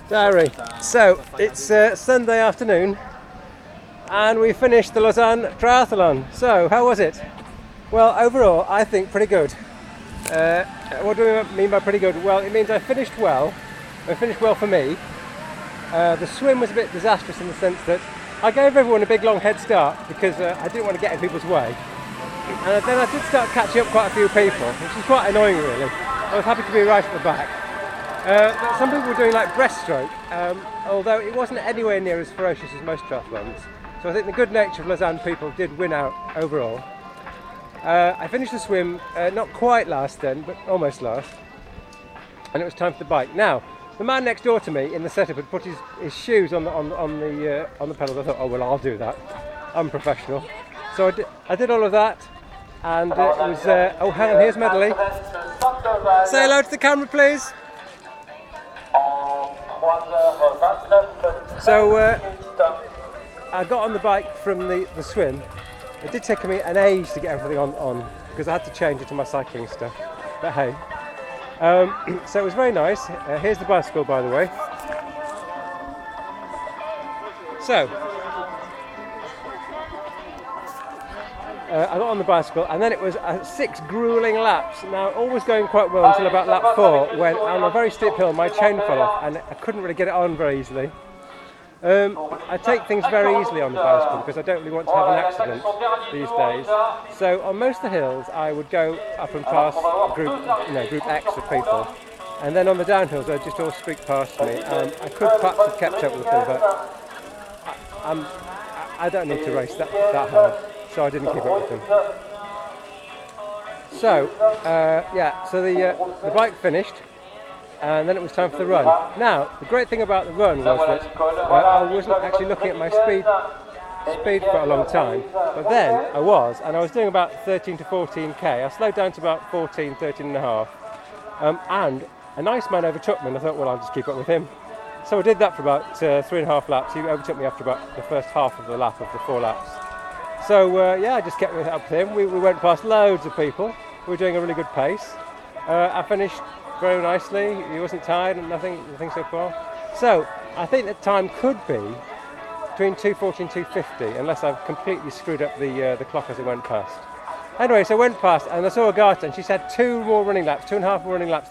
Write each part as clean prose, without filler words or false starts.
Diary. So it's Sunday afternoon and we finished the Lausanne Triathlon. So how was it? Well, overall I think pretty good. What do we mean by pretty good? Well, it means I finished well. It finished well for me. The swim was a bit disastrous in the sense that I gave everyone a big long head start because I didn't want to get in people's way. And then I did start catching up quite a few people, which is quite annoying really. I was happy to be right at the back. But some people were doing like breaststroke, although it wasn't anywhere near as ferocious as most triathlons. So I think the good nature of Lausanne people did win out overall. I finished the swim, not quite last then, but almost last. And it was time for the bike. Now, the man next door to me in the setup had put his shoes on the pedals. I thought, oh well, I'll do that. I'm professional. So I did all of that, and it was. Oh, hang on, here's Medley. Say hello to the camera, please. So I got on the bike from the swim. It did take me an age to get everything on because I had to change it to my cycling stuff. But hey. So it was very nice. Here's the bicycle, by the way. So I got on the bicycle and then it was 6 gruelling laps. Now all was going quite well until about lap 4 when on a very steep hill my chain fell off and I couldn't really get it on very easily. I take things very easily on the bicycle because I don't really want to have an accident these days. So on most of the hills I would go up and pass group X of people, and then on the downhills they'd just all streak past me. I could perhaps have kept up with them, but I don't need to race that hard, so I didn't keep up with them. So so the bike finished. And then it was time for the run. Now, the great thing about the run was that I wasn't actually looking at my speed for a long time, but then I was doing about 13 to 14k. I slowed down to about 13 and a half, and a nice man overtook me, and I thought, well, I'll just keep up with him. So I did that for about 3.5 laps. He overtook me after about the first half of the lap of the 4 laps. So I just kept up with him. We went past loads of people. We were doing a really good pace. I finished very nicely. He wasn't tired and nothing so far. So I think that time could be between 2:40 and 2:50, unless I've completely screwed up the clock as it went past. Anyway, so I went past and I saw Agata and she said 2.5 more running laps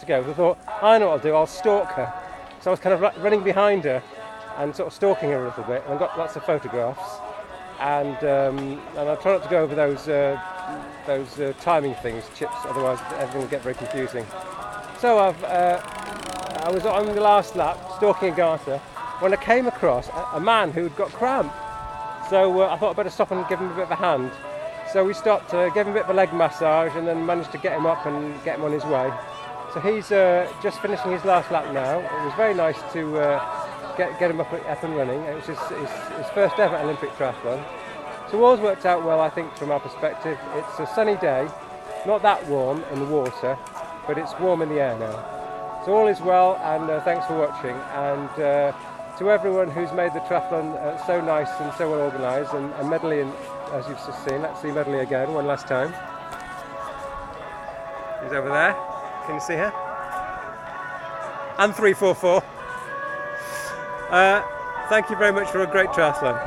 to go. So I thought, I know what I'll do, I'll stalk her. So I was kind of running behind her and sort of stalking her a little bit, and I got lots of photographs. And I try not to go over those timing things, chips, otherwise everything will get very confusing. So I was on the last lap, stalking Agata, when I came across a man who'd got cramp. So I thought I'd better stop and give him a bit of a hand. So we stopped, gave him a bit of a leg massage, and then managed to get him up and get him on his way. So he's just finishing his last lap now. It was very nice to get him up and running. It was his first ever Olympic triathlon. So all's worked out well, I think, from our perspective. It's a sunny day, not that warm in the water, but it's warm in the air now. So all is well, and thanks for watching. And to everyone who's made the triathlon so nice and so well organised, and Medley, as you've just seen, let's see Medley again one last time. He's over there. Can you see her? And 344. Thank you very much for a great triathlon.